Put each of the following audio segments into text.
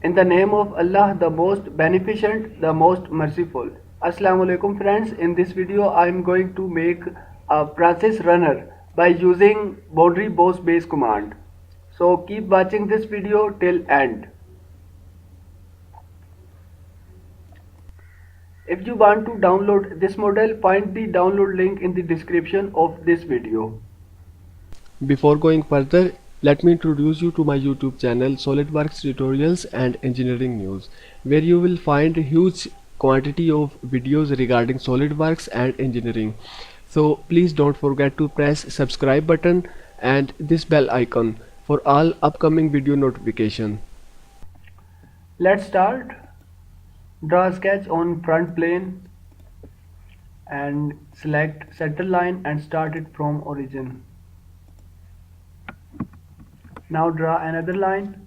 In the name of Allah, the most beneficent, the most merciful. Assalamu alaikum friends. In this video, I am going to make a process runner by using boundary boss base command. So keep watching this video till end. If you want to download this model, find the download link in the description of this video. Before going further, let me introduce you to my YouTube channel SolidWorks Tutorials and Engineering News, where you will find a huge quantity of videos regarding SolidWorks and engineering. So please don't forget to press subscribe button and this bell icon for all upcoming video notification. Let's start. Draw a sketch on front plane and select center line and start it from origin. Now draw another line.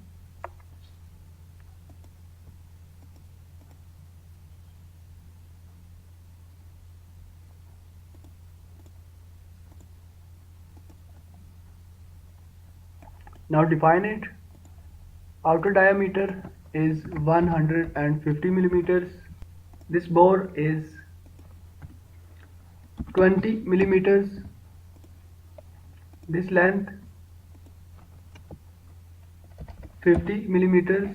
Now define it. Outer diameter is 150 millimeters. This bore is 20 millimeters. This length 50 millimeters.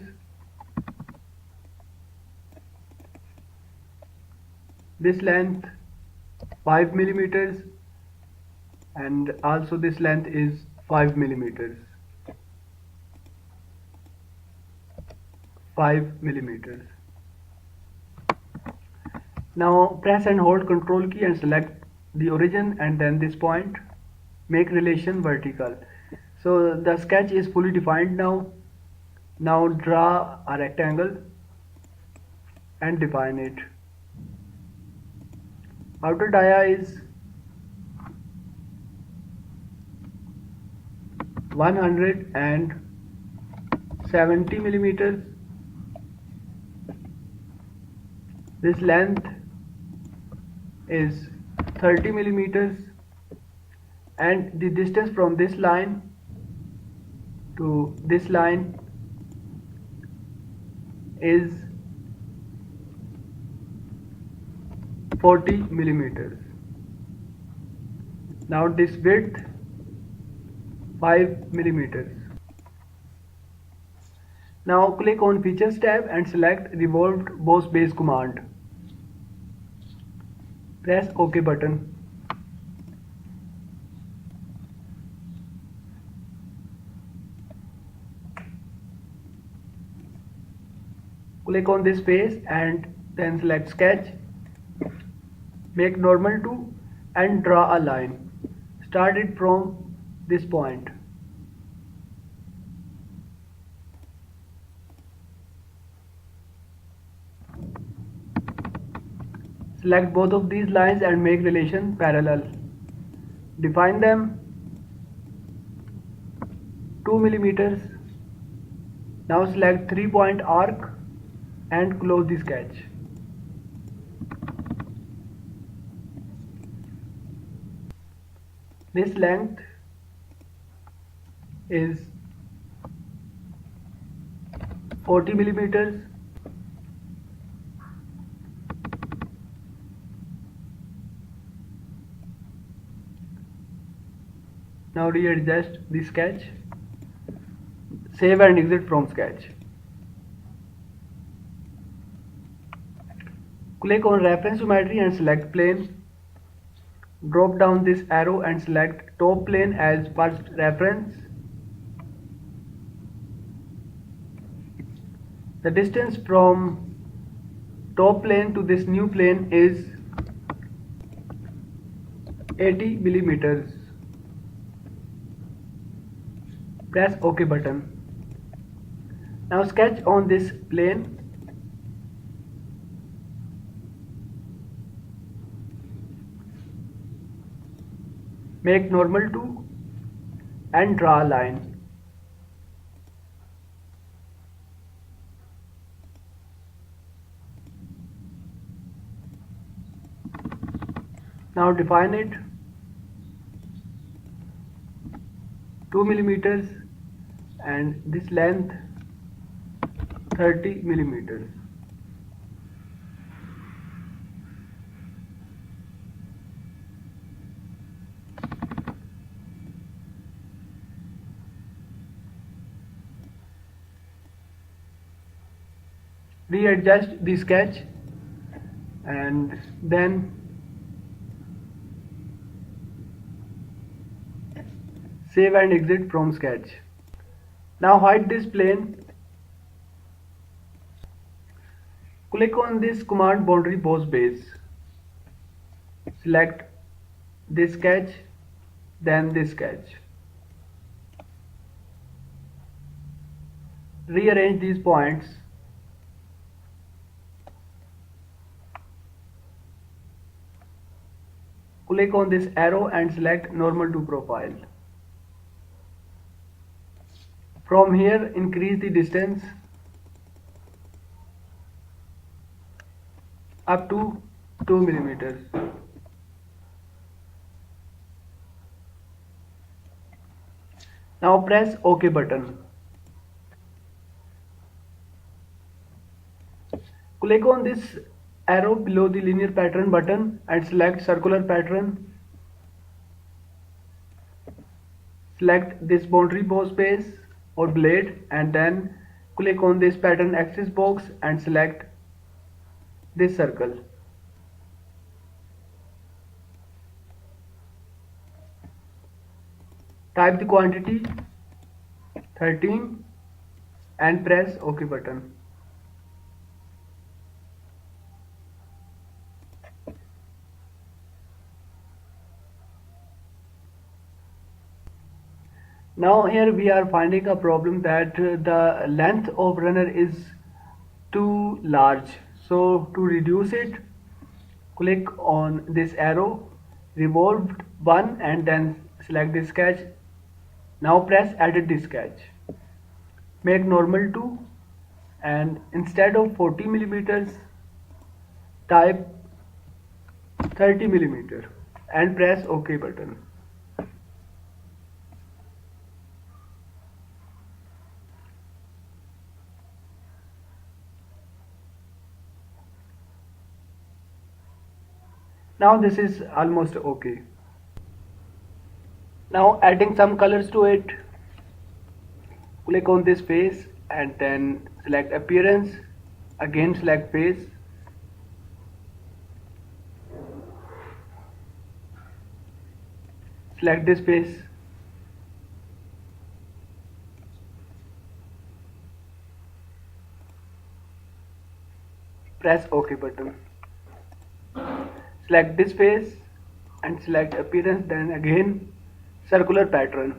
This length 5 millimeters, and also this length is 5 millimeters. 5 millimeters. Now press and hold Ctrl key and select the origin and then this point. Make relation vertical. So the sketch is fully defined now. Now draw a rectangle and define it. Outer dia is 170 millimeters. This length is 30 millimeters, and the distance from this line to this line is 40 millimeters. Now this width 5 millimeters. Now click on Features tab and select Revolved Boss Base command. Press OK button. Click on this face and then select Sketch. Make normal to and draw a line. Start it from this point. Select both of these lines and make relation parallel. Define them 2 millimeters. Now select 3-point arc and close the sketch. This length is 40 millimeters. Now readjust the sketch. Save and exit from sketch. Click on reference geometry and select plane. Drop down this arrow and select top plane as first reference. The distance from top plane to this new plane is 80 millimeters. Press OK button. Now sketch on this plane. Make normal to and draw a line. Now define it 2 millimeters and this length 30 millimeters. Readjust the sketch and then save and exit from sketch. Now hide this plane. Click on this command boundary boss base. Select this sketch, then this sketch. Rearrange these points. Click on this arrow and select normal to profile. From here, increase the distance up to 2 millimeters. Now press OK button. Click on this arrow below the linear pattern button and select circular pattern. Select this boundary boss base or blade and then click on this pattern axis box and select this circle. Type the quantity 13 and press OK button. Now here we are finding a problem that the length of runner is too large. So to reduce it, click on this arrow, revolve one and then select the sketch. Now press edit the sketch. Make normal to and instead of 40 millimeters type 30 millimeter and press OK button. Now this is almost okay. Now adding some colors to it. Click on this face and then select appearance. Again select face. Select this face. Press OK button. Select this face and select appearance, then again circular pattern.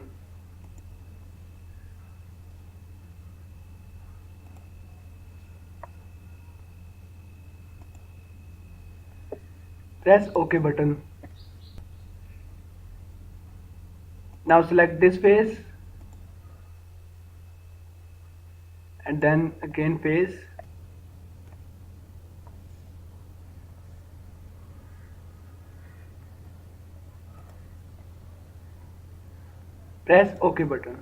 Press OK button. Now select this face and then again face. Press OK button.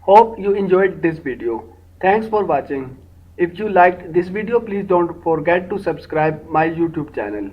Hope you enjoyed this video. Thanks for watching. If you liked this video, please don't forget to subscribe my YouTube channel.